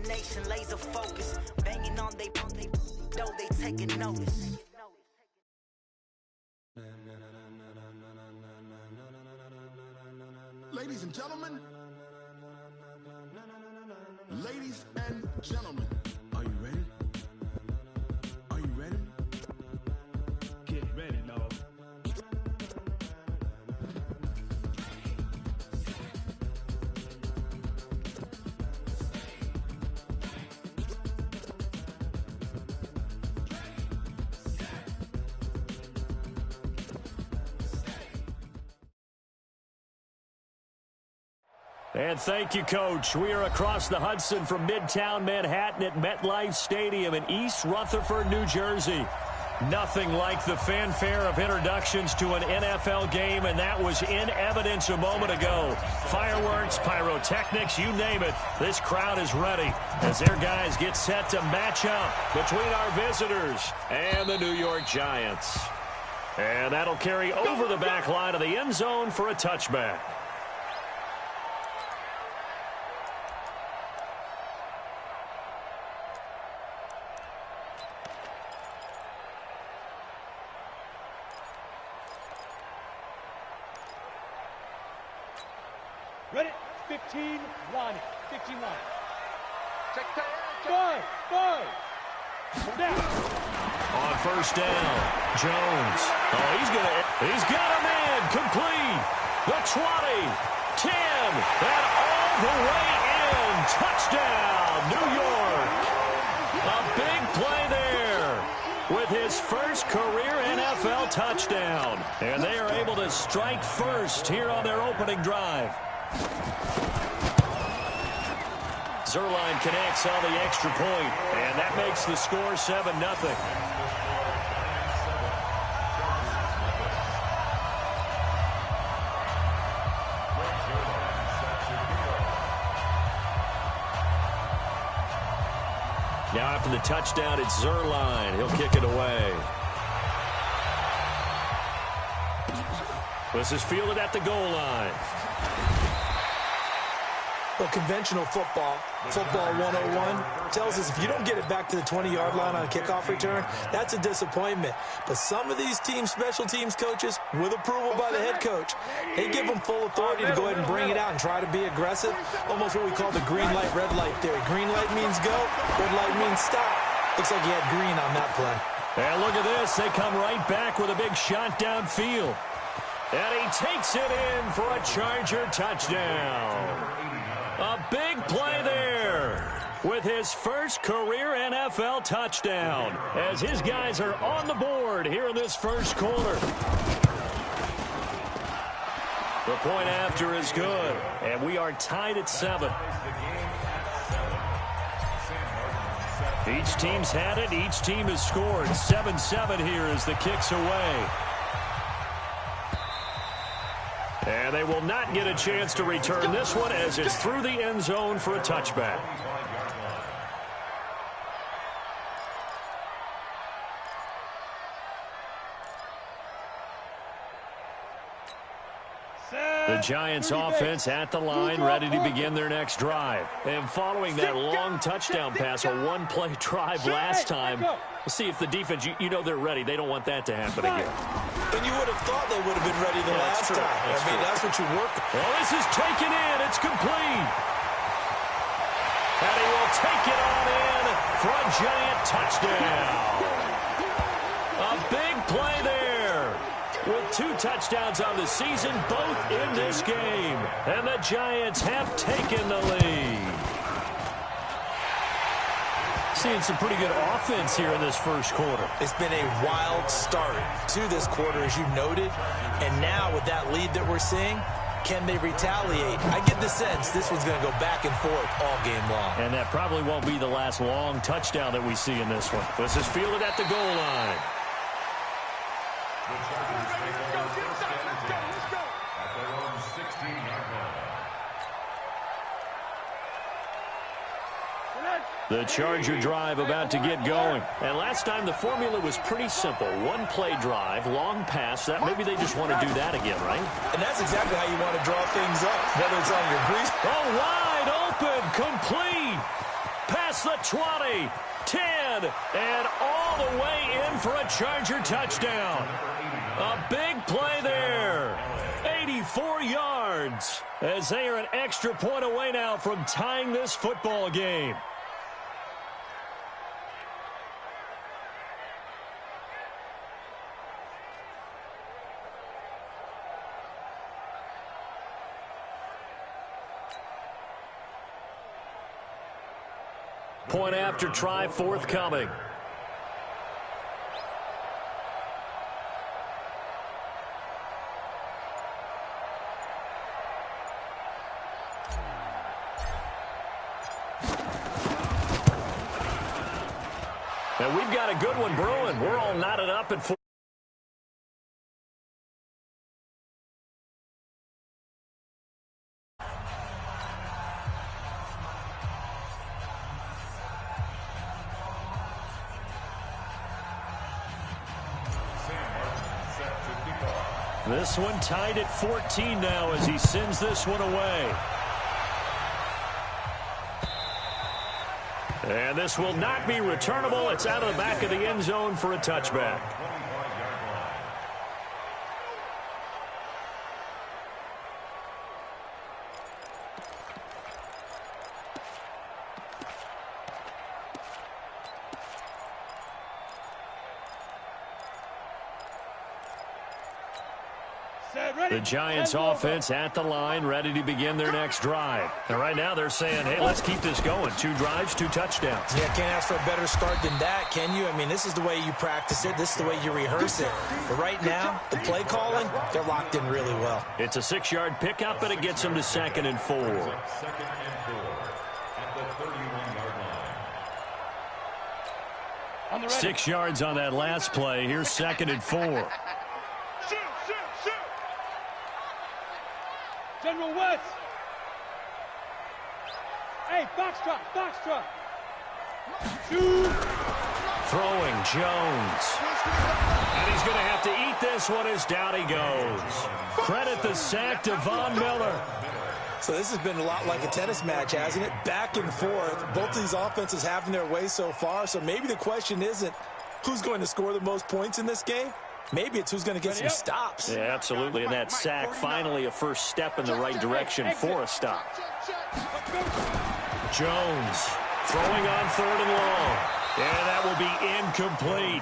determination, laser focus. Banging on they though they taking notice. Ladies and gentlemen, ladies and gentlemen, are you ready? Are you ready? Get ready, no. And thank you, Coach. We are across the Hudson from Midtown Manhattan at MetLife Stadium in East Rutherford, New Jersey. Nothing like the fanfare of introductions to an NFL game, and that was in evidence a moment ago. Fireworks, pyrotechnics, you name it. This crowd is ready as their guys get set to match up between our visitors and the New York Giants. And that'll carry over the back line of the end zone for a touchback. Ready? 15 line. 15 line. Check down. Five. Down. On first down, Jones. Oh, he's got him in. Complete. The 20, 10, and all the way in. Touchdown, New York. A big play there with his first career NFL touchdown. And they are able to strike first here on their opening drive. Zerline connects on the extra point, and that makes the score 7-0. Now after the touchdown, it's Zerline. He'll kick it away. This is fielded at the goal line. Well, conventional football 101, tells us if you don't get it back to the 20-yard line on a kickoff return, that's a disappointment. But some of these team special teams coaches, with approval by the head coach, they give them full authority to go ahead and bring it out and try to be aggressive, almost what we call the green light, red light theory. Green light means go, red light means stop. Looks like he had green on that play. And look at this. They come right back with a big shot downfield. And he takes it in for a Charger touchdown. A big play there with his first career NFL touchdown as his guys are on the board here in this first quarter. The point after is good, and we are tied at 7. Each team's had it. Each team has scored. 7-7 here as the kick's away. And they will not get a chance to return this one as it's through the end zone for a touchback. The Giants offense at the line, ready to begin their next drive. And following that long touchdown pass, a one-play drive last time, we'll see if the defense, you know they're ready. They don't want that to happen again. And you would have thought they would have been ready the last time. That's what you work. Well, this is taken in. It's complete. And he will take it on in for a Giant touchdown. A big play there with 2 touchdowns on the season, both in this game. And the Giants have taken the lead. Seeing some pretty good offense here in this first quarter. It's been a wild start to this quarter, as you noted. And now with that lead that we're seeing, can they retaliate? I get the sense this one's going to go back and forth all game long. And that probably won't be the last long touchdown that we see in this one. This is fielded at the goal line. The Charger drive about to get going. And last time the formula was pretty simple. One-play drive, long pass. That maybe they just want to do that again, right? And that's exactly how you want to draw things up, whether it's on your grease. Oh, wide open, complete. Past the 20, 10, and all the way in for a Charger touchdown. A big play there. 84 yards as they are an extra point away now from tying this football game. Point after try forthcoming. And we've got a good one brewing. We're all knotted up at 4. This one tied at 14 now as he sends this one away. And this will not be returnable. It's out of the back of the end zone for a touchback. The Giants offense at the line, ready to begin their next drive. And right now they're saying, hey, let's keep this going. 2 drives, 2 touchdowns. Yeah, can't ask for a better start than that, can you? I mean, this is the way you practice it. This is the way you rehearse it. But right now, the play calling, they're locked in really well. It's a 6-yard pickup, and it gets them to 2nd and 4. 2nd and 4 at the 31-yard line. 6 yards on that last play. Here's 2nd and 4. General West. Hey, box truck. Throwing Jones. And he's going to have to eat this one as down he goes. Credit the sack to Von Miller. So this has been a lot like a tennis match, hasn't it? Back and forth. Both of these offenses having their way so far. So maybe the question isn't who's going to score the most points in this game. Maybe it's who's going to get some stops. Yeah, absolutely. And that sack, finally a first step in the right direction for a stop. Jones throwing on 3rd and long. And that will be incomplete.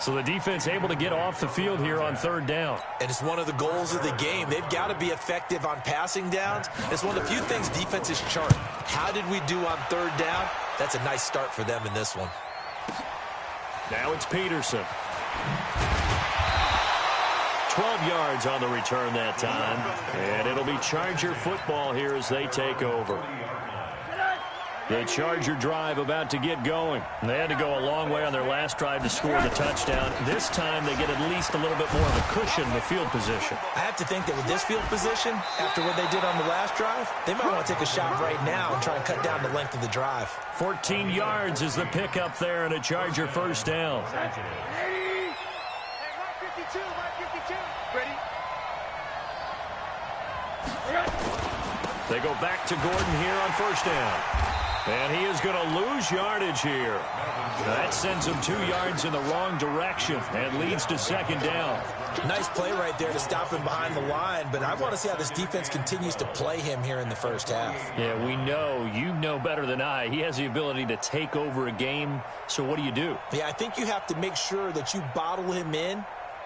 So the defense able to get off the field here on 3rd down. And it's one of the goals of the game. They've got to be effective on passing downs. It's one of the few things defenses chart. How did we do on 3rd down? That's a nice start for them in this one. Now it's Peterson. 12 yards on the return that time. And it'll be Charger football here as they take over. The Charger drive about to get going. They had to go a long way on their last drive to score the touchdown. This time they get at least a little bit more of a cushion in the field position. I have to think that with this field position, after what they did on the last drive, they might want to take a shot right now and try and cut down the length of the drive. 14 yards is the pickup there and a Charger first down. They go back to Gordon here on 1st down. And he is going to lose yardage here. That sends him 2 yards in the wrong direction and leads to 2nd down. Nice play right there to stop him behind the line, but I want to see how this defense continues to play him here in the first half. Yeah, we know. You know better than I. He has the ability to take over a game, so what do? Yeah, I think you have to make sure that you bottle him in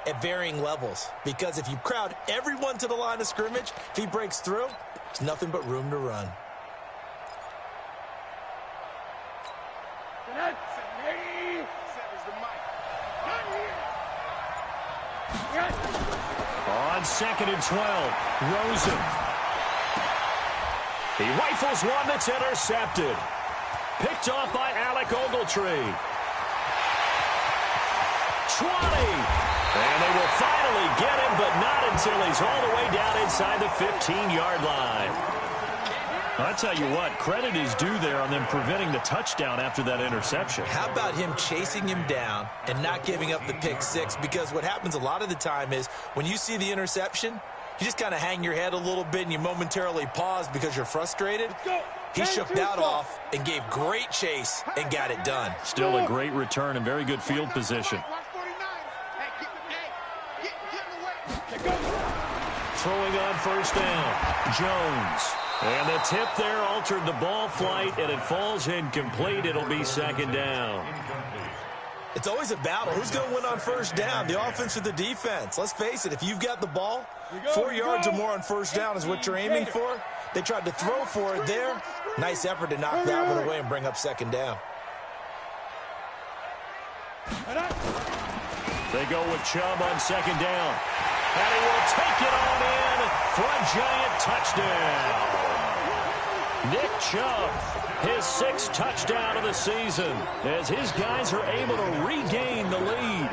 at varying levels, because if you crowd everyone to the line of scrimmage, if he breaks through, there's nothing but room to run. On 2nd and 12, Rosen. He rifles one that's intercepted. Picked off by Alec Ogletree. 20. And they will finally get him, but not until he's all the way down inside the 15-yard line. I'll tell you what, credit is due there on them preventing the touchdown after that interception. How about him chasing him down and not giving up the pick six? Because what happens a lot of the time is when you see the interception, you just kind of hang your head a little bit and you momentarily pause because you're frustrated. He shook that off and gave great chase and got it done. Still a great return and very good field position. Throwing on first down, Jones. And the tip there altered the ball flight, and it falls incomplete. It'll be second down. It's always a battle. Who's going to win on first down, the offense or the defense? Let's face it, if you've got the ball, 4 yards or more on first down is what you're aiming for. They tried to throw for it there. Nice effort to knock that one away and bring up second down. They go with Chubb on second down. And he will take it on in for a giant touchdown. Nick Chubb, his 6th touchdown of the season, as his guys are able to regain the lead.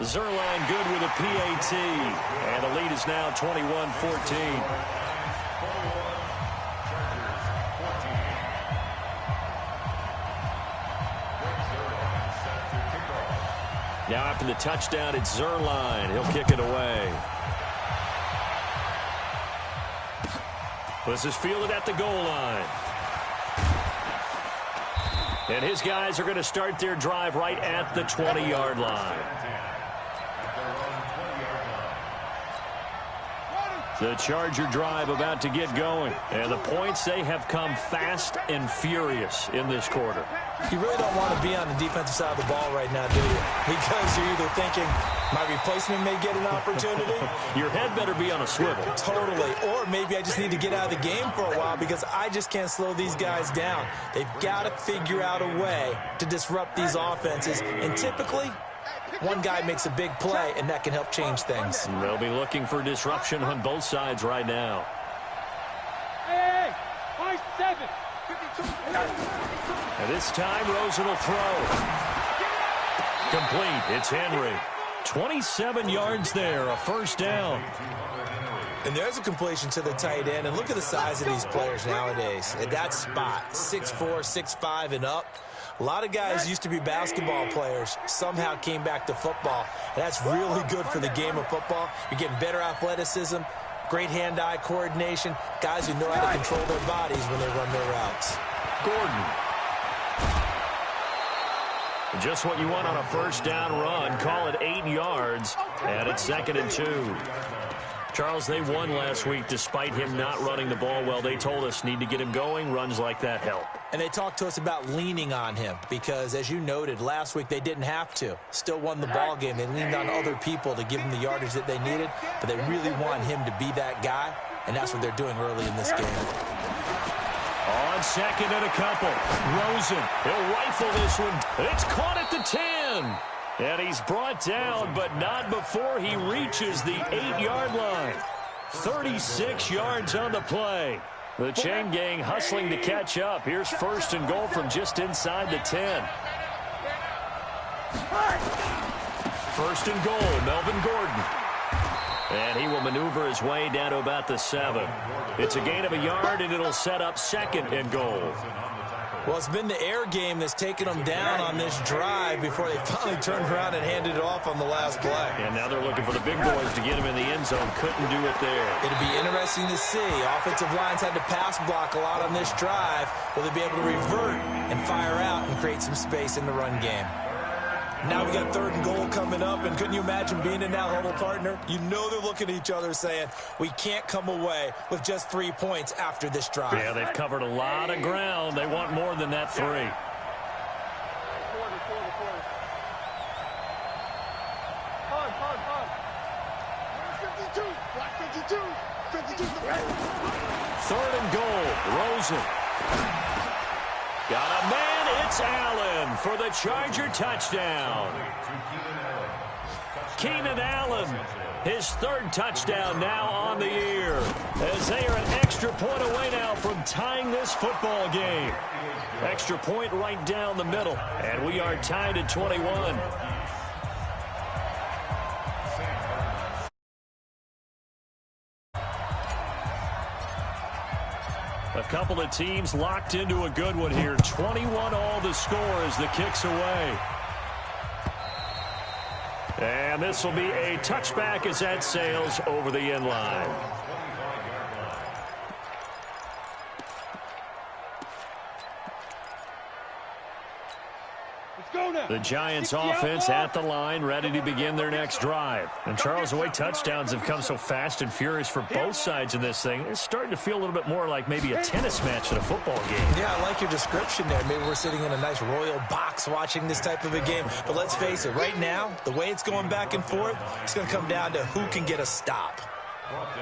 Zerline good with a PAT, and the lead is now 21-14. Now after the touchdown, it's Zerline. He'll kick it away. This is fielded at the goal line. And his guys are going to start their drive right at the 20-yard line. The Charger drive about to get going. And the points, they have come fast and furious in this quarter. You really don't want to be on the defensive side of the ball right now, do you? Because you're either thinking, my replacement may get an opportunity. Your head better be on a swivel. Totally. Or maybe I just need to get out of the game for a while because I just can't slow these guys down. They've got to figure out a way to disrupt these offenses. And typically, one guy makes a big play, and that can help change things. They'll be looking for disruption on both sides right now. Hey, 7. And this time, Rosen will throw. Complete. It's Henry. 27 yards there, a first down. And there's a completion to the tight end. And look at the size of these players nowadays. At that spot, 6'4", 6'5", and up. A lot of guys used to be basketball players, somehow came back to football. And that's really good for the game of football. You're getting better athleticism, great hand-eye coordination, guys who know how to control their bodies when they run their routes. Gordon. Just what you want on a first down run. Call it 8 yards, and it's 2nd and 2. Charles, they won last week despite him not running the ball well. They told us need to get him going. Runs like that help. And they talked to us about leaning on him because, as you noted, last week they didn't have to. Still won the ball game. They leaned on other people to give them the yardage that they needed, but they really want him to be that guy, and that's what they're doing early in this game. On second and a couple. Rosen, he'll rifle this one. It's caught at the 10. And he's brought down, but not before he reaches the 8-yard line. 36 yards on the play. The chain gang hustling to catch up. Here's 1st and goal from just inside the 10. 1st and goal, Melvin Gordon. And he will maneuver his way down to about the 7. It's a gain of a yard, and it'll set up 2nd and goal. Well, it's been the air game that's taken them down on this drive before they finally turned around and handed it off on the last play. And now they're looking for the big boys to get him in the end zone. Couldn't do it there. It'll be interesting to see. Offensive lines had to pass block a lot on this drive. Will they be able to revert and fire out and create some space in the run game? Now we got 3rd and goal coming up, and couldn't you imagine being in that huddle, partner? You know they're looking at each other saying, we can't come away with just 3 points after this drive. Yeah, they've covered a lot of ground. They want more than that 3. Third and goal, Rosen. Got a man, it's Allen for the Charger touchdown. Keenan Allen, his 3rd touchdown now on the year, as they are an extra point away now from tying this football game. Extra point right down the middle, and we are tied at 21. A couple of teams locked into a good one here. 21-all the score as the kick's away. And this will be a touchback as that sails over the end line. The Giants offense at the line, ready to begin their next drive. And Charles, the way touchdowns have come so fast and furious for both sides in this thing, it's starting to feel a little bit more like maybe a tennis match than a football game. Yeah, I like your description there. Maybe we're sitting in a nice royal box watching this type of a game. But let's face it, right now, the way it's going back and forth, it's going to come down to who can get a stop.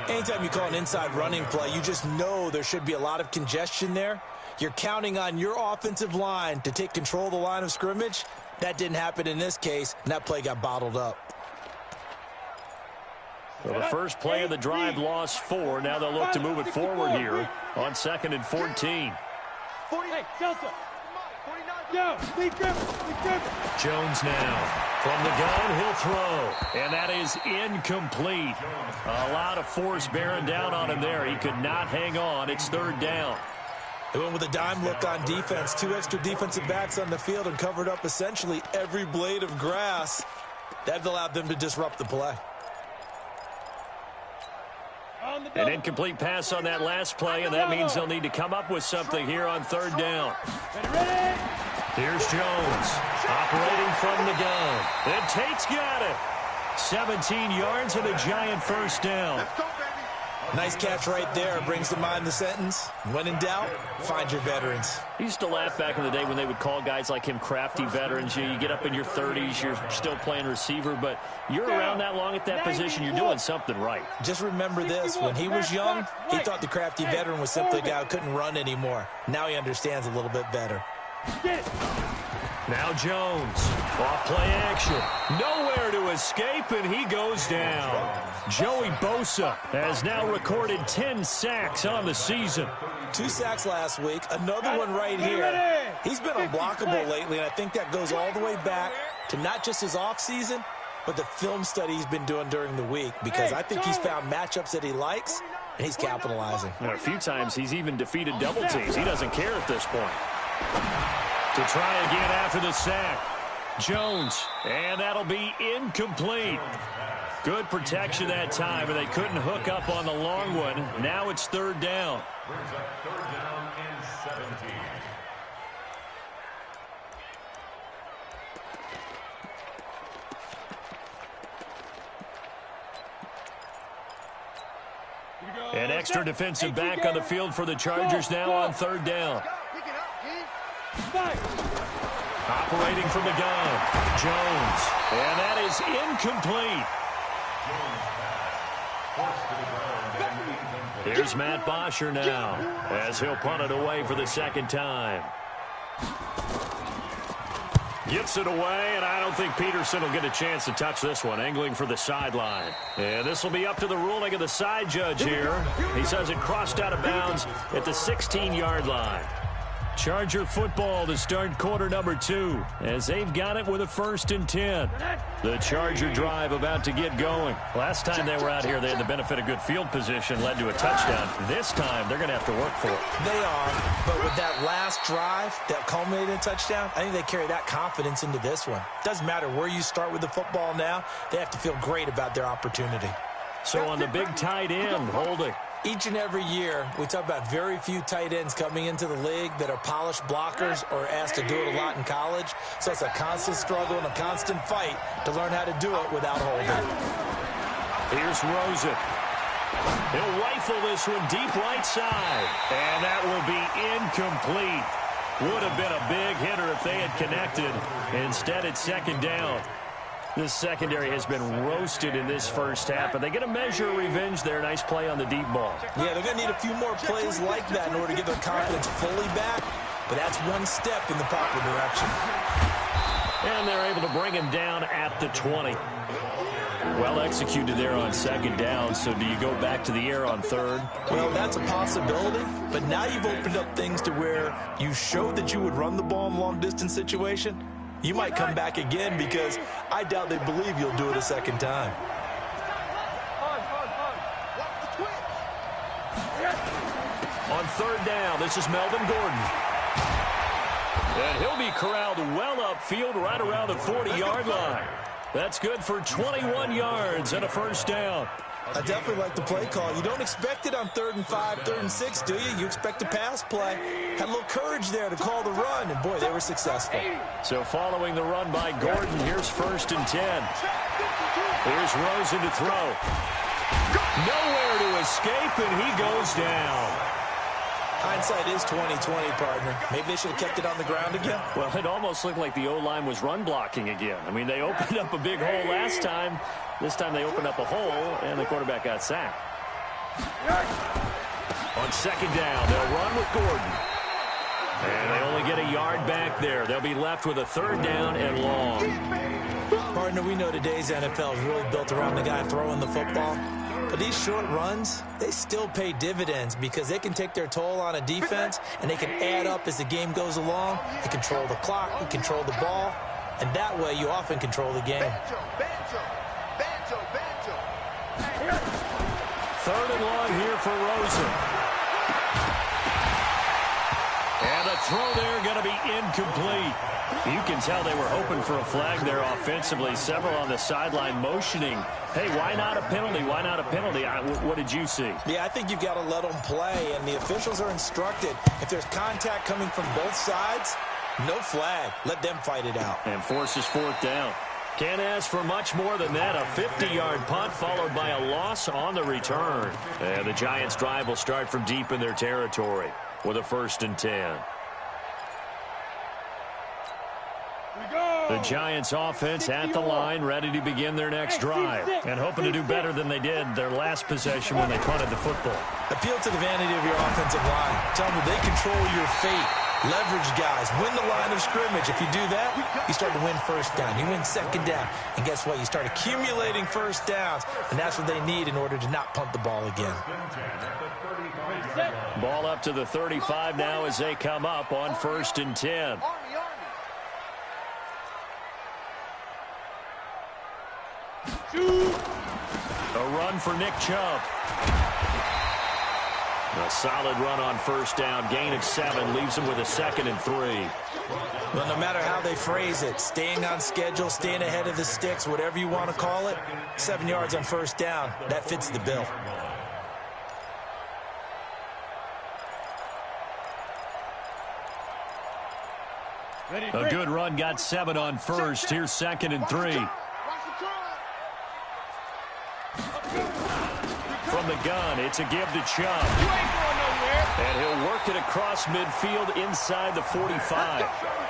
Anytime you call an inside running play, you just know there should be a lot of congestion there. You're counting on your offensive line to take control of the line of scrimmage. That didn't happen in this case, and that play got bottled up. Well, the first play of the drive lost 4. Now they'll look to move it forward here on 2nd and 14. Hey, Delta. Jones now. From the gun, he'll throw. And that is incomplete. A lot of force bearing down on him there. He could not hang on. It's 3rd down. They went with a dime look on defense. 2 extra defensive backs on the field and covered up essentially every blade of grass. That allowed them to disrupt the play. An incomplete pass on that last play, and that means they'll need to come up with something here on 3rd down. Here's Jones, operating from the gun. And Tate's got it. 17 yards and a giant first down. Nice catch right there. Brings to mind the sentence, when in doubt, find your veterans. I used to laugh back in the day when they would call guys like him crafty veterans. You get up in your 30s, you're still playing receiver, but you're around that long at that position, you're doing something right. Just remember this, when he was young, he thought the crafty veteran was simply a guy who couldn't run anymore. Now he understands a little bit better. Now Jones, off play action. Nowhere to escape, and he goes down. Joey Bosa has now recorded 10 sacks on the season. 2 sacks last week, another one right here. He's been unblockable lately, and I think that goes all the way back to not just his offseason, but the film study he's been doing during the week, because I think he's found matchups that he likes, and he's capitalizing. And a few times he's even defeated double teams. He doesn't care at this point. To try again after the sack. Jones, and that'll be incomplete. Good protection that time, and they couldn't hook up on the long one. Now it's 3rd down. Brings up 3rd down and 17. An extra defensive back on the field for the Chargers now on 3rd down. Operating from the gun, Jones, and that is incomplete. Here's Matt Bosher now, as he'll punt it away for the 2nd time. Gets it away, and I don't think Peterson will get a chance to touch this one, angling for the sideline. And this will be up to the ruling of the side judge here. He says it crossed out of bounds at the 16-yard line. Charger football to start quarter number 2 as they've got it with a 1st and 10. The Charger drive about to get going. Last time they were out here, they had the benefit of good field position, led to a touchdown. This time, they're going to have to work for it. They are, but with that last drive that culminated in a touchdown, I think they carry that confidence into this one. Doesn't matter where you start with the football now, they have to feel great about their opportunity. So on the big tight end, holding. Each and every year, we talk about very few tight ends coming into the league that are polished blockers or asked to do it a lot in college. So it's a constant struggle and a constant fight to learn how to do it without holding. Here's Rosen. He'll rifle this one deep right side. And that will be incomplete. Would have been a big hitter if they had connected. Instead, it's 2nd down. This secondary has been roasted in this first half, but they get a measure of revenge there. Nice play on the deep ball. Yeah, they're going to need a few more plays like that in order to get their confidence fully back, but that's one step in the proper direction. And they're able to bring him down at the 20. Well executed there on 2nd down, so do you go back to the air on 3rd? Well, that's a possibility, but now you've opened up things to where you showed that you would run the ball in a long-distance situation. You might come back again because I doubt they believe you'll do it a 2nd time. On on third down. This is Melvin Gordon. And he'll be corralled well upfield right around the 40-yard line. That's good for 21 yards and a first down. I definitely like the play call. You don't expect it on 3rd and 5, 3rd and 6, do you? You expect a pass play. Had a little courage there to call the run, and boy, they were successful. So following the run by Gordon, here's 1st and 10. Here's Rosen to throw. Nowhere to escape, and he goes down. Hindsight is 20/20, partner. Maybe they should have kept it on the ground again. Well, it almost looked like the O-line was run blocking again. I mean, they opened up a big hole last time. This time they opened up a hole, and the quarterback got sacked. On 2nd down, they'll run with Gordon. And they only get a yard back there. They'll be left with a 3rd down and long. Partner, we know today's NFL is really built around the guy throwing the football. But these short runs, they still pay dividends because they can take their toll on a defense, and they can add up as the game goes along. They control the clock, you control the ball, and that way you often control the game. 3rd and long here for Rosen. And a throw there going to be incomplete. You can tell they were hoping for a flag there offensively. Several on the sideline motioning, hey, why not a penalty? Why not a penalty? What did you see? Yeah, I think you've got to let them play, and the officials are instructed. If there's contact coming from both sides, no flag. Let them fight it out. And forces 4th down. Can't ask for much more than that. A 50-yard punt followed by a loss on the return. And the Giants' drive will start from deep in their territory with a 1st and 10. The Giants offense at the line, ready to begin their next drive, and hoping to do better than they did their last possession when they punted the football. Appeal to the vanity of your offensive line. Tell them they control your fate. Leverage guys. Win the line of scrimmage. If you do that, you start to win 1st down. You win 2nd down. And guess what? You start accumulating 1st downs, and that's what they need in order to not punt the ball again. Ball up to the 35 now as they come up on 1st and 10. A run for Nick Chubb. A solid run on 1st down. Gain of 7 leaves him with a 2nd and 3. Well, no matter how they phrase it, staying on schedule, staying ahead of the sticks, whatever you want to call it, 7 yards on 1st down, that fits the bill. A good run got 7 on 1st. Here's 2nd and 3. From the gun, it's a give to Chubb. And he'll work it across midfield inside the 45.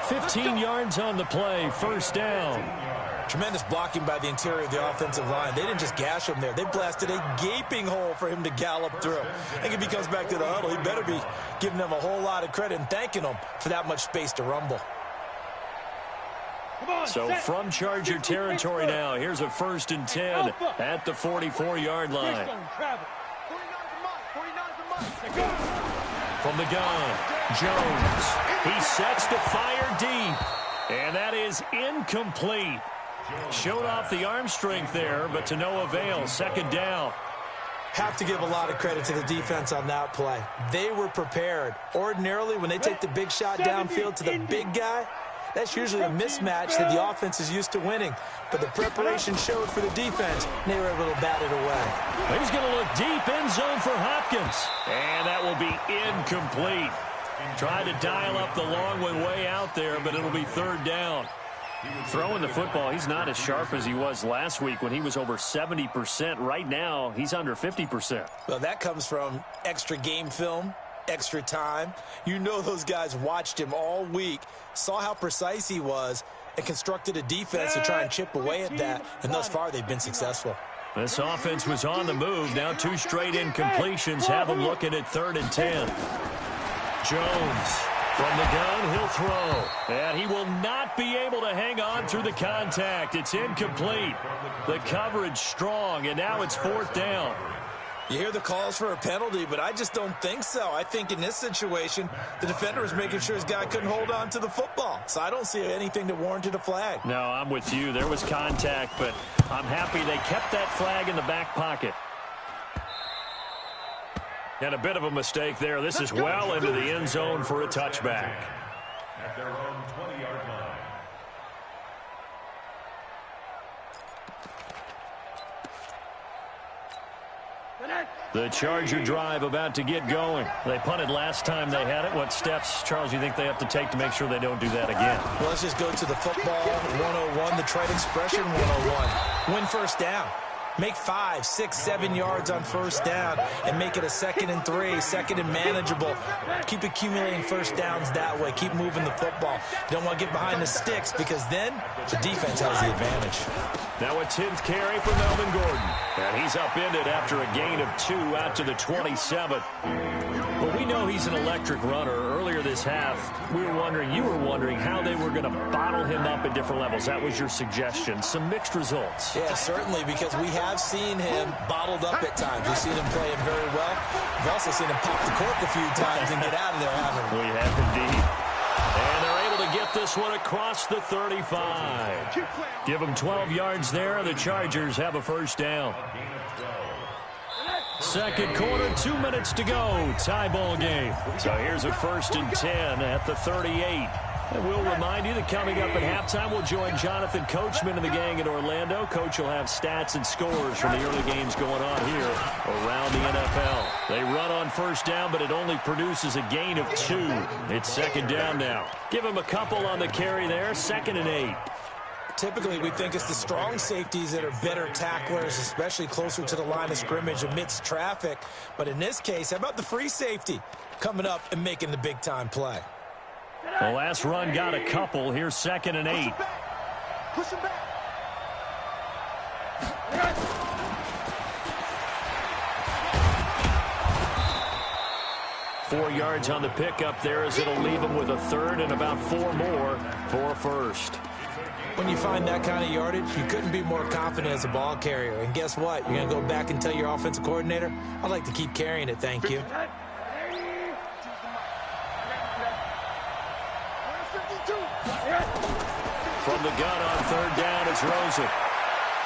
15 yards on the play, 1st down. Tremendous blocking by the interior of the offensive line. They didn't just gash him there. They blasted a gaping hole for him to gallop through. I think if he comes back to the huddle, he better be giving them a whole lot of credit and thanking them for that much space to rumble. So from Charger territory now, here's a 1st and 10 at the 44-yard line. From the gun, Jones. He sets to fire deep, and that is incomplete. Showed off the arm strength there, but to no avail. 2nd down. Have to give a lot of credit to the defense on that play. They were prepared. Ordinarily, when they take the big shot downfield to the big guy, that's usually a mismatch that the offense is used to winning. But the preparation showed for the defense, and they were able to bat it away. He's going to look deep, end zone for Hopkins. And that will be incomplete. Tried to dial up the long one way out there, but it'll be 3rd down. Throwing the football, he's not as sharp as he was last week when he was over 70%. Right now, he's under 50%. Well, that comes from extra game film, extra time. You know those guys watched him all week, saw how precise he was, and constructed a defense to try and chip away at that, and thus far they've been successful. This offense was on the move. Now 2 straight incompletions have them looking at 3rd and 10. Jones from the gun, he'll throw. And he will not be able to hang on through the contact. It's incomplete. The coverage strong, and now it's 4th down. You hear the calls for a penalty, but I just don't think so. I think in this situation, the defender was making sure his guy couldn't hold on to the football. So I don't see anything that warranted a flag. No, I'm with you. There was contact, but I'm happy they kept that flag in the back pocket. And a bit of a mistake there. This is well into the end zone for a touchback. At their own 20-yard line. The Charger drive about to get going. They punted last time they had it. What steps, Charles, you think they have to take to make sure they don't do that again? Well, let's just go to the football 101, the trade expression 101. Win first down. Make 5, 6, 7 yards on first down and make it a 2nd and 3, 2nd and manageable. Keep accumulating first downs that way. Keep moving the football. You don't want to get behind the sticks because then the defense has the advantage. Now a 10th carry for Melvin Gordon. And he's upended after a gain of 2 out to the 27. Well, we know he's an electric runner. Earlier this half, you were wondering how they were going to bottle him up at different levels. That was your suggestion. Some mixed results. Yeah, certainly, because we have seen him bottled up at times. We've seen him playing very well. We've also seen him pop the cork a few times and get out of there, haven't we? We have indeed. And they're able to get this one across the 35. Give them 12 yards there, and the Chargers have a first down. Second quarter, 2 minutes to go. Tie ball game. So here's a 1st and 10 at the 38. And we'll remind you that coming up at halftime, we'll join Jonathan Coachman and the gang in Orlando. Coach will have stats and scores from the early games going on here around the NFL. They run on first down, but it only produces a gain of 2. It's 2nd down now. Give him a couple on the carry there. 2nd and 8. Typically, we think it's the strong safeties that are better tacklers, especially closer to the line of scrimmage amidst traffic. But in this case, how about the free safety coming up and making the big-time play? The last run got a couple. Here's 2nd and 8. Push him back. 4 yards on the pickup there as it'll leave him with a 3rd and about 4 more for a first. When you find that kind of yardage, you couldn't be more confident as a ball carrier. And guess what? You're going to go back and tell your offensive coordinator, I'd like to keep carrying it, thank you. From the gun on 3rd down, it's Rosen.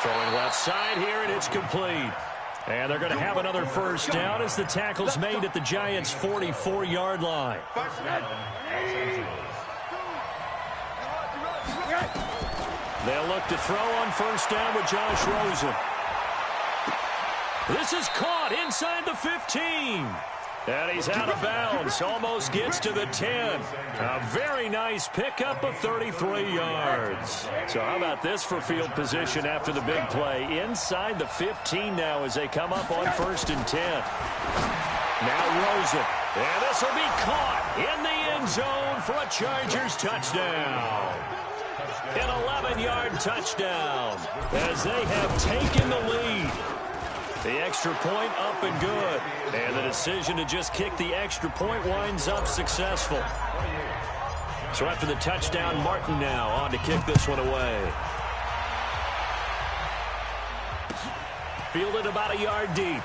Throwing left side here, and it's complete. And they're going to have another first down as the tackle's made at the Giants' 44-yard line. They'll look to throw on first down with Josh Rosen. This is caught inside the 15. And he's out of bounds. Almost gets to the 10. A very nice pickup of 33 yards. So how about this for field position after the big play? Inside the 15 now as they come up on 1st and 10. Now Rosen. And this will be caught in the end zone for a Chargers touchdown. An 11-yard touchdown as they have taken the lead. The extra point up and good. And the decision to just kick the extra point winds up successful. So after the touchdown, Martin now on to kick this one away. Fielded about a yard deep.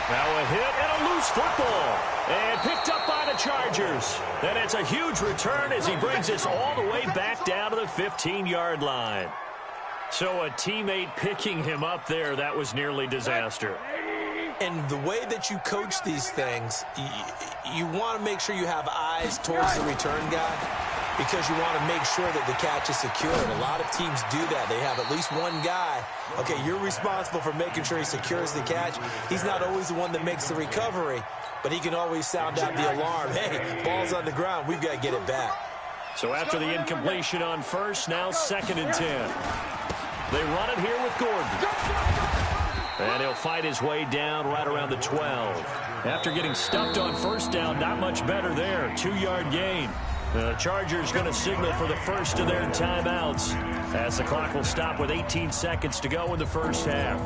Now a hit and a loose football. And picked up by the Chargers. And it's a huge return as he brings this all the way back down to the 15-yard line. So a teammate picking him up there, that was nearly disaster. And the way that you coach these things, you want to make sure you have eyes towards the return guy because you want to make sure that the catch is secured. A lot of teams do that. They have at least one guy. Okay, you're responsible for making sure he secures the catch. He's not always the one that makes the recovery, but he can always sound out the alarm. Hey, ball's on the ground. We've got to get it back. So after the incompletion on first, now 2nd and 10. They run it here with Gordon. And he'll fight his way down right around the 12. After getting stuffed on first down, not much better there. 2-yard gain. The Chargers going to signal for the first of their timeouts as the clock will stop with 18 seconds to go in the first half.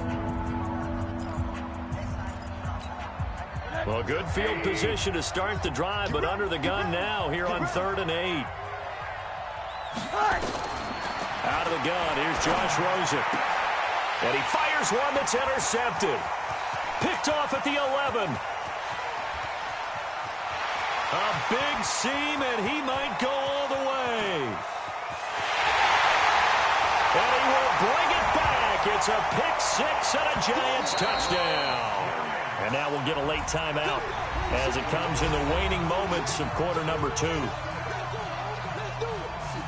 Well, good field position to start the drive, but under the gun now here on 3rd and 8. Out of the gun, here's Josh Rosen. And he fires one that's intercepted. Picked off at the 11. A big seam, and he might go all the way. And he will bring it back. It's a pick six and a Giants touchdown. And now we'll get a late timeout as it comes in the waning moments of quarter number 2.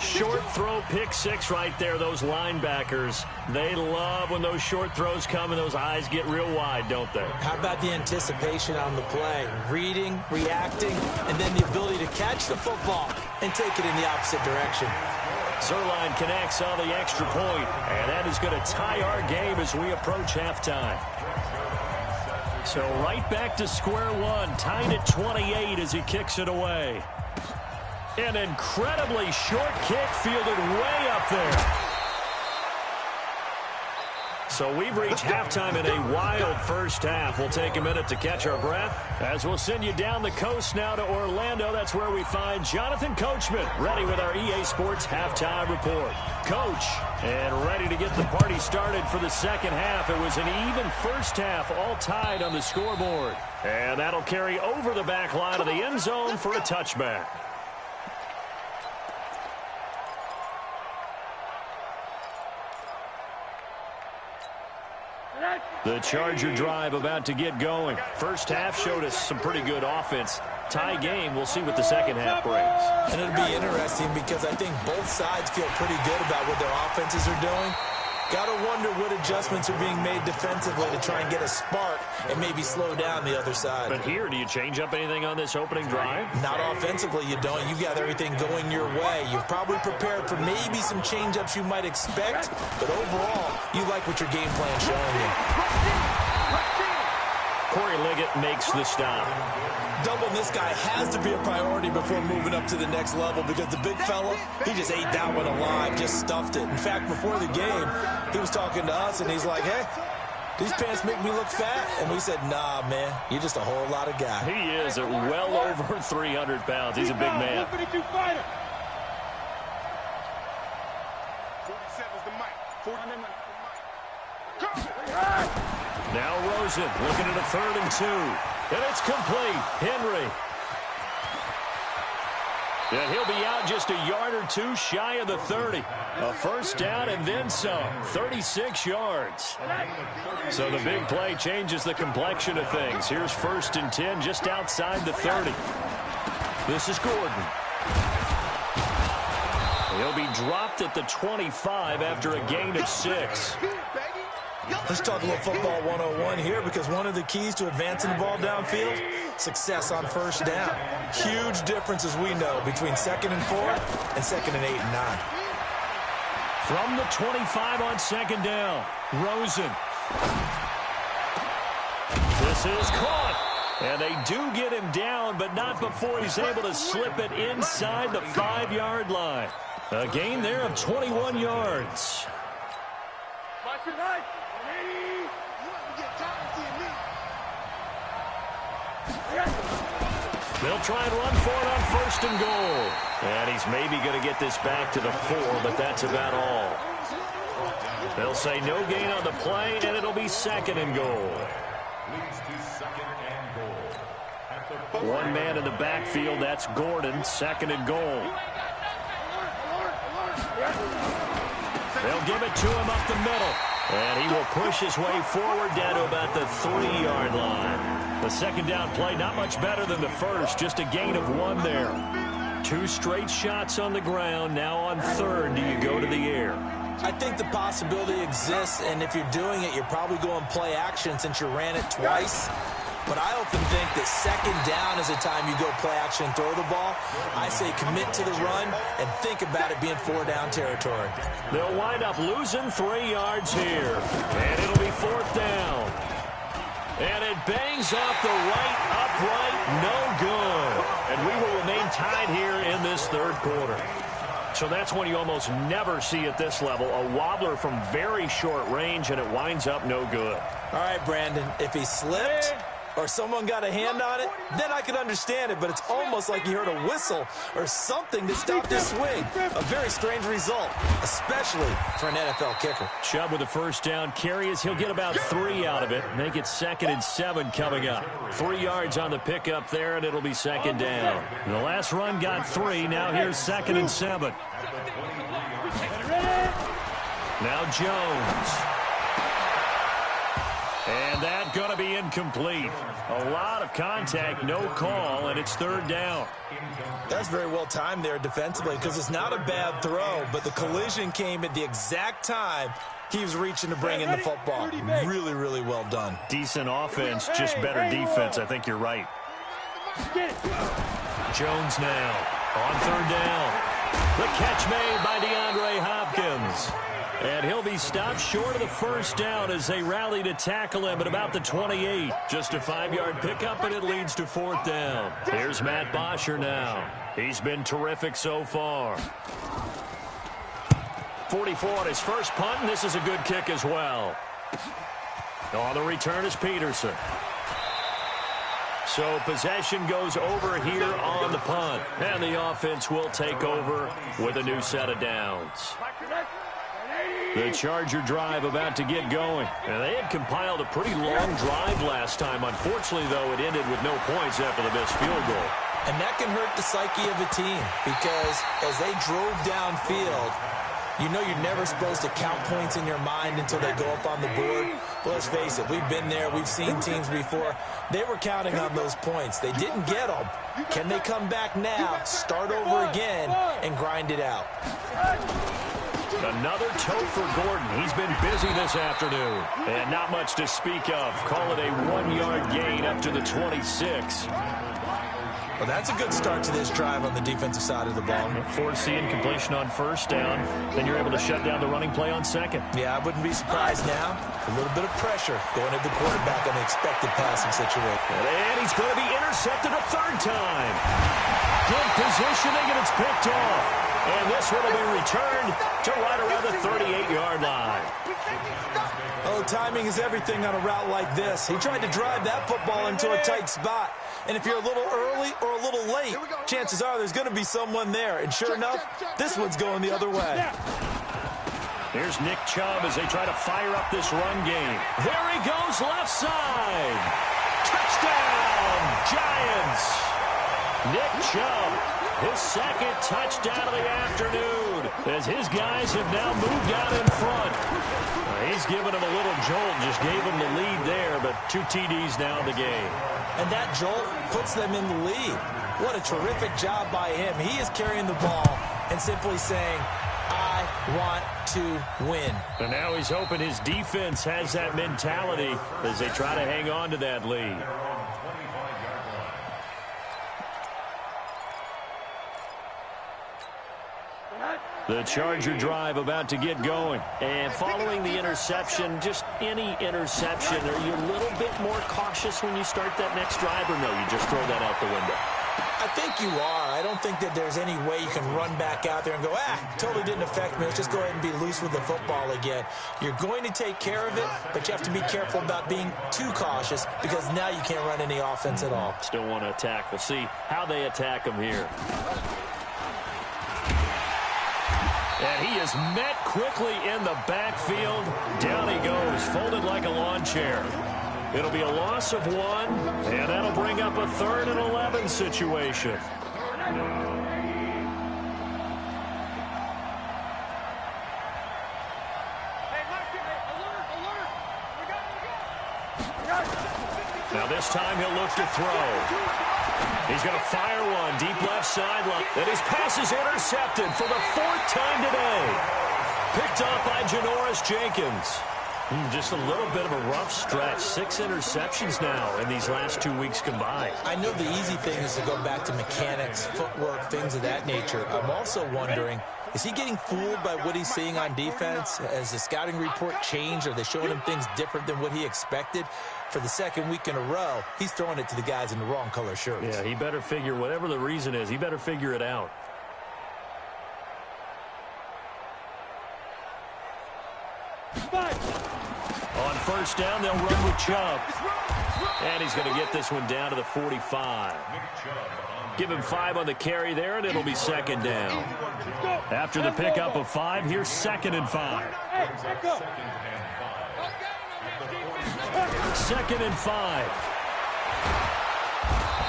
Short throw, pick 6 right there. Those linebackers, they love when those short throws come and those eyes get real wide, don't they? How about the anticipation on the play? Reading, reacting, and then the ability to catch the football and take it in the opposite direction. Zerline connects on the extra point, and that is going to tie our game as we approach halftime. So right back to square one, tied at 28 as he kicks it away. An incredibly short kick fielded way up there. So we've reached halftime in a wild first half. We'll take a minute to catch our breath as we'll send you down the coast now to Orlando. That's where we find Jonathan Coachman ready with our EA Sports halftime report. Coach, and ready to get the party started for the second half. It was an even first half, all tied on the scoreboard. And that'll carry over the back line of the end zone for a touchback. The Charger drive about to get going. First half showed us some pretty good offense. Tie game, we'll see what the second half brings. And it'll be interesting because I think both sides feel pretty good about what their offenses are doing. Got to wonder what adjustments are being made defensively to try and get a spark and maybe slow down the other side. But here, do you change up anything on this opening drive? Not offensively, you don't. You got everything going your way. You've probably prepared for maybe some change-ups you might expect, but overall, you like what your game plan's showing you. Corey Liggett makes the stop. Doubling this guy has to be a priority before moving up to the next level because the big fella, he just ate that one alive, just stuffed it. In fact, before the game, he was talking to us, and he's like, hey, these pants make me look fat. And we said, nah, man, you're just a whole lot of guy. He is at well over 300 pounds. He's a big man. 52 fighter. 47's the mic. 49's the mic. Now Rosen looking at a 3rd and 2. And it's complete. Henry. And he'll be out just a yard or two shy of the 30. A first down and then some. 36 yards. So the big play changes the complexion of things. Here's 1st and 10 just outside the 30. This is Gordon. He'll be dropped at the 25 after a gain of 6. Let's talk a little football 101 here because one of the keys to advancing the ball downfield, success on first down. Huge difference, as we know, between 2nd and 4 and 2nd and 8 and 9. From the 25 on 2nd down, Rosen. This is caught. And they do get him down, but not before he's able to slip it inside the 5-yard line. A gain there of 21 yards. They'll try and run for it on 1st and goal. And he's maybe going to get this back to the 4, but that's about all. They'll say no gain on the play, and it'll be 2nd and goal. One man in the backfield, that's Gordon, 2nd and goal. They'll give it to him up the middle. And he will push his way forward down to about the 3-yard line. The 2nd down play, not much better than the first, just a gain of 1 there. 2 straight shots on the ground. Now on 3rd, do you go to the air? I think the possibility exists, and if you're doing it, you're probably going play action since you ran it twice. But I often think that 2nd down is the time you go play action and throw the ball. I say commit to the run and think about it being 4-down territory. They'll wind up losing 3 yards here. And it'll be 4th down. And it bangs off the right upright. No good. And we will remain tied here in this 3rd quarter. So that's one you almost never see at this level. A wobbler from very short range, and it winds up no good. All right, Brandon, if he slipped or someone got a hand on it, then I could understand it, but it's almost like you heard a whistle or something to stop this swing. A very strange result, especially for an NFL kicker. Chubb with a 1st down carry as he'll get about 3 out of it. Make it 2nd and 7 coming up. 3 yards on the pickup there, and it'll be 2nd down. The last run got 3. Now here's 2nd and 7. Now Jones. And that's going to be incomplete. A lot of contact, no call, and it's third down. That's very well timed there defensively because it's not a bad throw, but the collision came at the exact time he was reaching to bring in the football. Really, really well done. Decent offense, just better defense. I think you're right. Jones now on third down. The catch made by DeAndre Hopkins. And he'll be stopped short of the first down as they rally to tackle him at about the 28. Just a 5-yard pickup, and it leads to fourth down. Here's Matt Bosher now. He's been terrific so far. 44 on his first punt, and this is a good kick as well. On the return is Peterson. So possession goes over here on the punt. And the offense will take over with a new set of downs. The Charger drive about to get going. And they had compiled a pretty long drive last time. Unfortunately, though, it ended with no points after the missed field goal. And that can hurt the psyche of a team because as they drove downfield, you know you're never supposed to count points in your mind until they go up on the board. But let's face it, we've been there. We've seen teams before. They were counting on those points. They didn't get them. Can they come back now, start over again, and grind it out? Another tote for Gordon. He's been busy this afternoon. And not much to speak of. Call it a 1-yard gain up to the 26. Well, that's a good start to this drive on the defensive side of the ball. Forcing completion on first down. Then you're able to shut down the running play on second. Yeah, I wouldn't be surprised now. A little bit of pressure going at the quarterback on the expected passing situation. And he's going to be intercepted a third time. Good positioning, and it's picked off. And this one will be returned to right around the 38-yard line. Oh, timing is everything on a route like this. He tried to drive that football into a tight spot. And if you're a little early or a little late, chances are there's going to be someone there. And sure enough, this one's going the other way. Here's Nick Chubb as they try to fire up this run game. There he goes, left side. Touchdown, Giants. Nick Chubb, his second touchdown of the afternoon, as his guys have now moved out in front. He's given him a little jolt, just gave him the lead there, but 2 TDs now in the game. And that jolt puts them in the lead. What a terrific job by him. He is carrying the ball and simply saying, I want to win. And now he's hoping his defense has that mentality as they try to hang on to that lead. The Charger drive about to get going. And following the interception, just any interception, are you a little bit more cautious when you start that next drive, or no, you just throw that out the window? I think you are. I don't think that there's any way you can run back out there and go, totally didn't affect me. Let's just go ahead and be loose with the football again. You're going to take care of it, but you have to be careful about being too cautious because now you can't run any offense at all. Still want to attack. We'll see how they attack him here. And he is met quickly in the backfield. Down he goes, folded like a lawn chair. It'll be a loss of 1, and that'll bring up a 3rd and 11 situation. Now this time he'll look to throw. He's going to fire one deep left sideline. And his pass is intercepted for the 4th time today. Picked off by Janoris Jenkins. Just a little bit of a rough stretch. 6 interceptions now in these last 2 weeks combined. I know the easy thing is to go back to mechanics, footwork, things of that nature. I'm also wondering, is he getting fooled by what he's seeing on defense? Has the scouting report changed? Are they showing him things different than what he expected? For the 2nd week in a row, he's throwing it to the guys in the wrong color shirts. Yeah, he better figure, whatever the reason is, he better figure it out. On first down, they'll run with Chubb. And he's going to get this one down to the 45. Give him 5 on the carry there, and it'll be 2nd down. After the pickup of 5, here's 2nd and 5. 2nd and 5.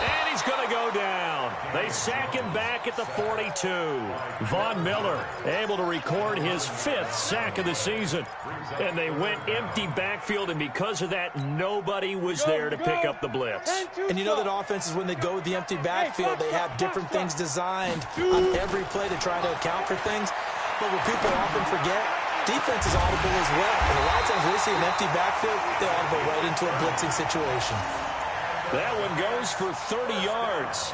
And he's going to go down. They sack him back at the 42. Von Miller able to record his 5th sack of the season. And they went empty backfield, and because of that, nobody was there to pick up the blitz. And you know that offenses, when they go with the empty backfield, they have different things designed on every play to try to account for things. But what people often forget, defense is audible as well. And a lot of times when they see an empty backfield, they audible right into a blitzing situation. That one goes for 30 yards.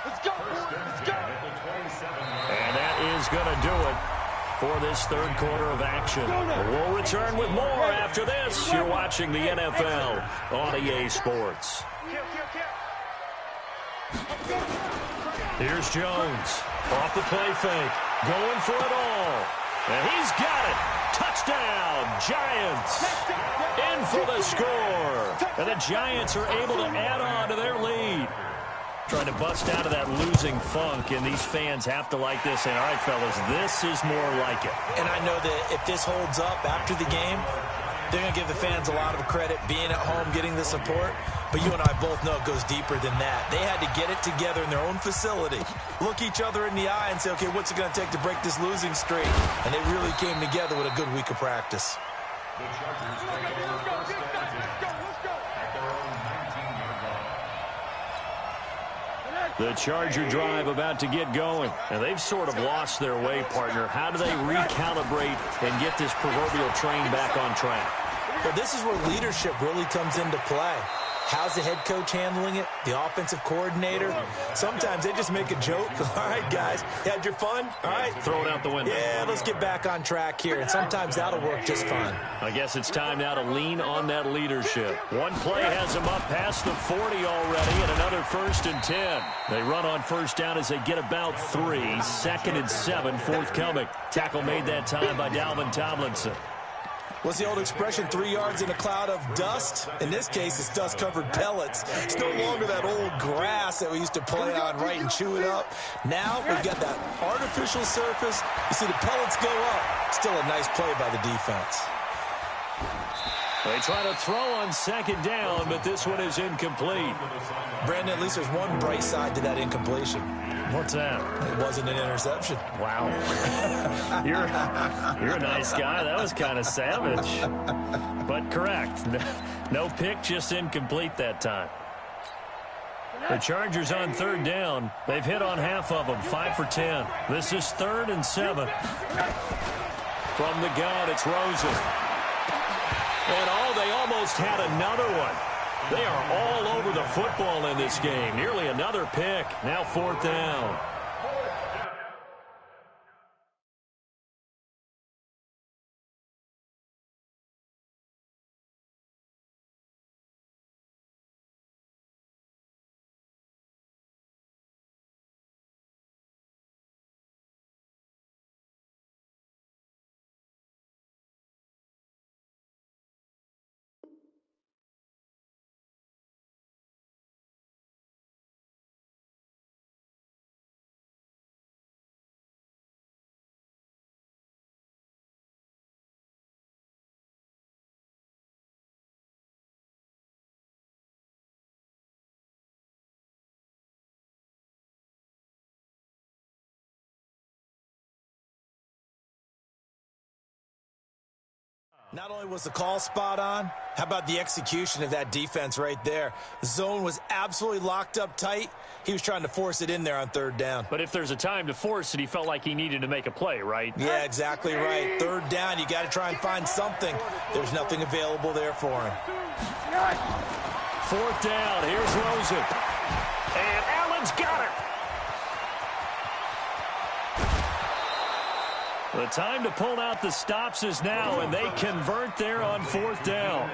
Let's go, boys. Let's go. And that is going to do it for this third quarter of action. We'll return with more after this. You're watching the NFL on EA Sports. Here's Jones. Off the play fake. Going for it all. And he's got it. Touchdown, Giants. In for the score. And the Giants are able to add on to their lead. Trying to bust out of that losing funk, and these fans have to like this. And, all right, fellas, this is more like it. And I know that if this holds up after the game, they're going to give the fans a lot of credit being at home, getting the support. But you and I both know it goes deeper than that. They had to get it together in their own facility, look each other in the eye and say, okay, what's it going to take to break this losing streak? And they really came together with a good week of practice. The Chargers take over first down at their own 19-yard line. The Charger drive about to get going, and they've sort of lost their way, partner. How do they recalibrate and get this proverbial train back on track? Well, this is where leadership really comes into play. How's the head coach handling it? The offensive coordinator? Sometimes they just make a joke. All right, guys, you had your fun? All right. Throw it out the window. Yeah, let's get back on track here. And sometimes that'll work just fine. I guess it's time now to lean on that leadership. One play has them up past the 40 already, and another 1st and 10. They run on first down as they get about 3. 2nd and 7 forthcoming. Tackle made that time by Dalvin Tomlinson. What's the old expression, 3 yards in a cloud of dust? In this case, it's dust-covered pellets. It's no longer that old grass that we used to play on, right, and chew it up. Now we've got that artificial surface. You see the pellets go up. Still a nice play by the defense. They try to throw on 2nd down, but this one is incomplete. Brandon, at least there's one bright side to that incompletion. What's that? It wasn't an interception. Wow. You're a nice guy. That was kind of savage. But correct. No pick, just incomplete that time. The Chargers on 3rd down. They've hit on half of them, 5 for 10. This is 3rd and 7. From the gun, it's Rosen. And they almost had another one. They are all over the football in this game. Nearly another pick. Now 4th down. Not only was the call spot on, how about the execution of that defense right there? The zone was absolutely locked up tight. He was trying to force it in there on 3rd down. But if there's a time to force it, he felt like he needed to make a play, right? Yeah, exactly right. 3rd down, you got to try and find something. There's nothing available there for him. 4th down, here's Rosen. And Allen's got it. The time to pull out the stops is now, and they convert there on 4th down.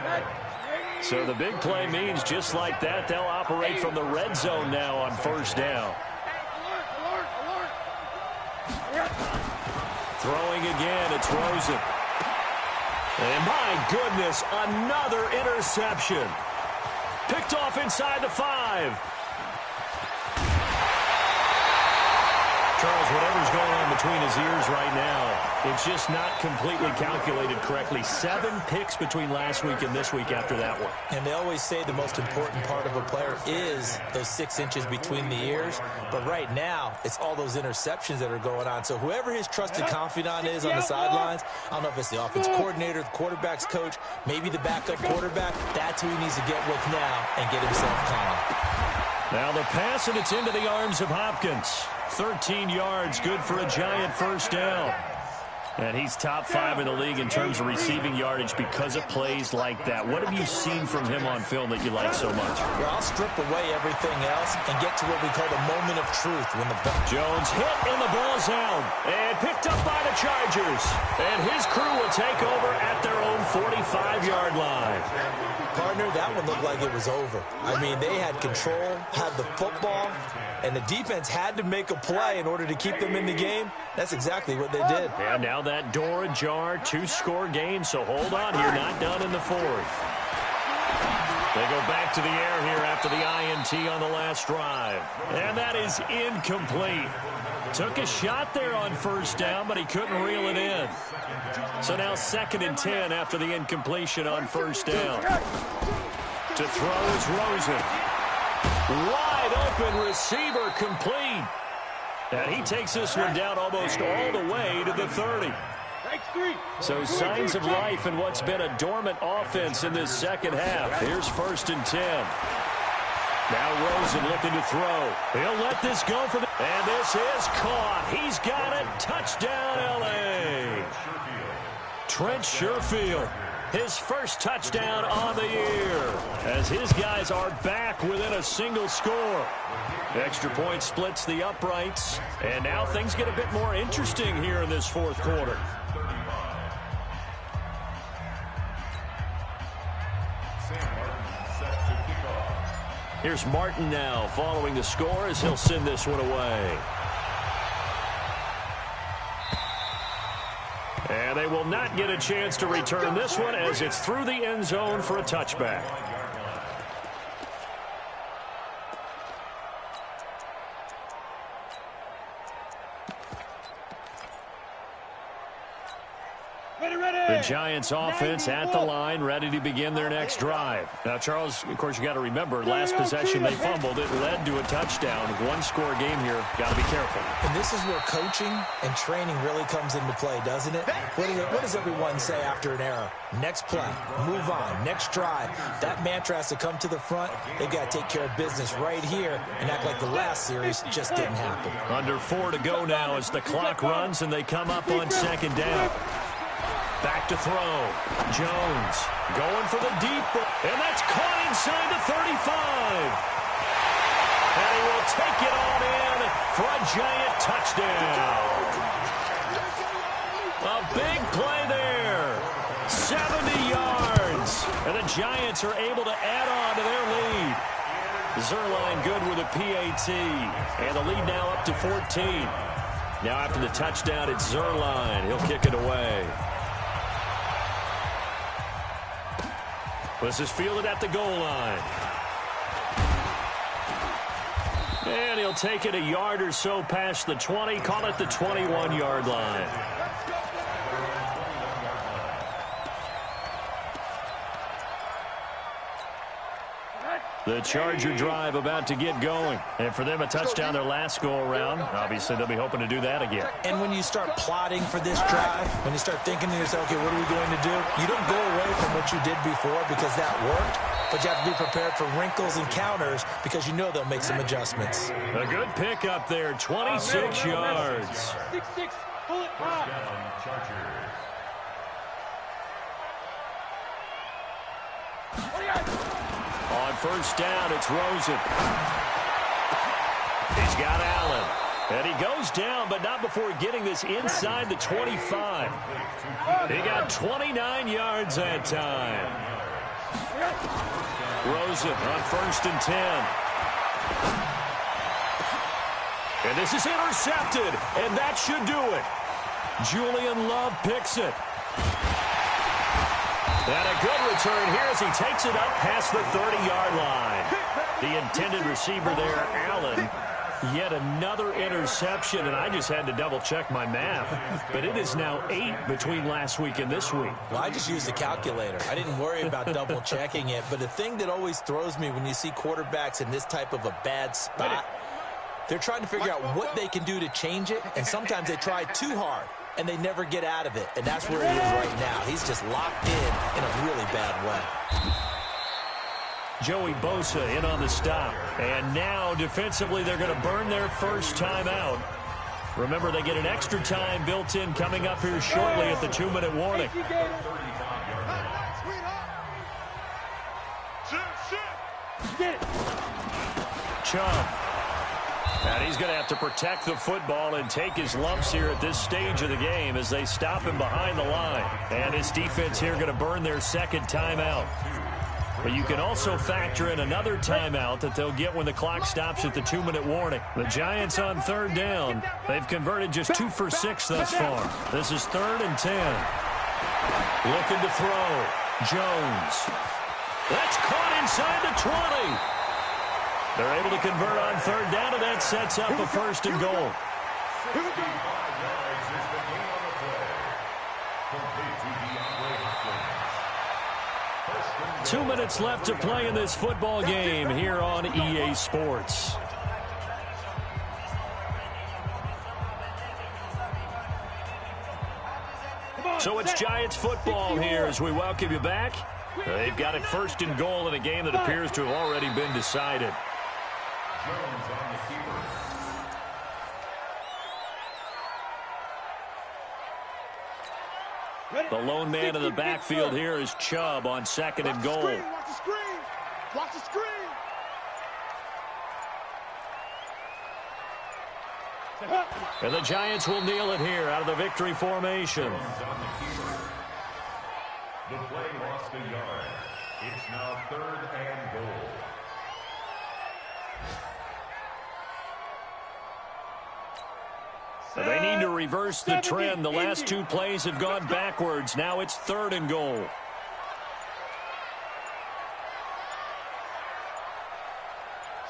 So the big play means just like that, they'll operate from the red zone now on 1st down. Throwing again, it's Rosen. And my goodness, another interception. Picked off inside the 5. Charles, whatever's going on between his ears right now, it's just not completely calculated correctly. 7 picks between last week and this week after that one. And they always say the most important part of a player is those 6 inches between the ears. But right now, it's all those interceptions that are going on. So whoever his trusted confidant is on the sidelines, I don't know if it's the offense coordinator, the quarterback's coach, maybe the backup quarterback, that's who he needs to get with now and get himself calm. Now the pass, and it's into the arms of Hopkins. 13 yards, good for a Giant first down. And he's top 5 in the league in terms of receiving yardage because of plays like that. What have you seen from him on film that you like so much? Well, I'll strip away everything else and get to what we call the moment of truth. When the Jones hit and the ball's out and picked up by the Chargers. And his crew will take over at their own 45-yard line. Partner, that one looked like it was over. I mean, they had control, had the football, and the defense had to make a play in order to keep them in the game. That's exactly what they did. And now that door ajar, 2-score game, so hold on here, not done in the 4th. They go back to the air here after the INT on the last drive. And that is incomplete. Took a shot there on first down, but he couldn't reel it in. So now 2nd and 10 after the incompletion on first down. To throw is Rosen. Wide open receiver, complete. And he takes this one down almost all the way to the 30. So signs of life in what's been a dormant offense in this second half. Here's 1st and 10. Now Rosen looking to throw. He'll let this go for the... And this is caught. He's got it. Touchdown, L.A. Trent Sherfield, his first touchdown on the year, as his guys are back within a single score. Extra point splits the uprights, and now things get a bit more interesting here in this 4th quarter. Here's Martin now following the score as he'll send this one away. And they will not get a chance to return this one as it's through the end zone for a touchback. The Giants offense at the line, ready to begin their next drive. Now, Charles, of course, you got to remember, last possession they fumbled. It led to a touchdown. 1-score game here. Got to be careful. And this is where coaching and training really comes into play, doesn't it? What does everyone say after an error? Next play, move on, next drive. That mantra has to come to the front. They've got to take care of business right here and act like the last series just didn't happen. Under 4 to go now as the clock runs and they come up on 2nd down. Back to throw. Jones going for the deep ball. And that's caught inside the 35. And he will take it on in for a Giant touchdown. A big play there. 70 yards. And the Giants are able to add on to their lead. Zerline good with a PAT. And the lead now up to 14. Now after the touchdown, it's Zerline. He'll kick it away. This is fielded at the goal line. And he'll take it a yard or so past the 20, call it the 21-yard line. The Charger drive about to get going. And for them, a touchdown their last go-around. Obviously, they'll be hoping to do that again. And when you start plotting for this drive, when you start thinking to yourself, okay, what are we going to do? You don't go away from what you did before because that worked, but you have to be prepared for wrinkles and counters because you know they'll make some adjustments. A good pick up there, 26 yards. 6-6, pull it high. On first down, it's Rosen. He's got Allen. And he goes down, but not before getting this inside the 25. He got 29 yards that time. Rosen on 1st and 10. And this is intercepted, and that should do it. Julian Love picks it. And a good return here as he takes it up past the 30-yard line. The intended receiver there, Allen, Yet another interception, and I just had to double-check my math. But it is now 8 between last week and this week. Well, I just used a calculator. I didn't worry about double-checking it. But the thing that always throws me when you see quarterbacks in this type of a bad spot, they're trying to figure out what they can do to change it, and sometimes they try too hard, and they never get out of it. And that's where he is right now. He's just locked in a really bad way. Joey Bosa in on the stop. And now, defensively, they're going to burn their first timeout. Remember, they get an extra time built in coming up here shortly at the 2-minute warning. Chubb. And he's going to have to protect the football and take his lumps here at this stage of the game as they stop him behind the line. And his defense here going to burn their second timeout. But you can also factor in another timeout that they'll get when the clock stops at the 2-minute warning. The Giants on third down. They've converted just 2 for 6 thus far. This is 3rd and 10. Looking to throw. Jones. That's caught inside the 20. They're able to convert on third down, and that sets up a 1st and goal. 2 minutes left to play in this football game here on EA Sports. So it's Giants football here as we welcome you back. They've got it 1st and goal in a game that appears to have already been decided. The lone man in the backfield here is Chubb on 2nd and goal. Watch the screen. Watch the screen. And the Giants will kneel it here out of the victory formation. The play lost a yard. It's now 3rd and goal. They need to reverse the trend. The last 2 plays have gone backwards. Now it's 3rd and goal.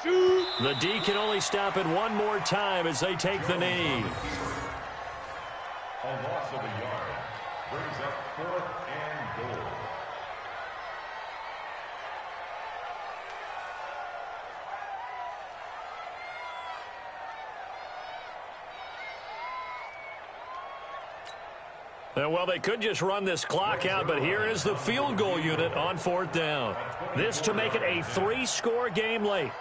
The D can only stop it one more time as they take the knee. A loss of a yard brings up 4th and goal. Well, they could just run this clock out, but here is the field goal unit on 4th down. This to make it a 3-score game late.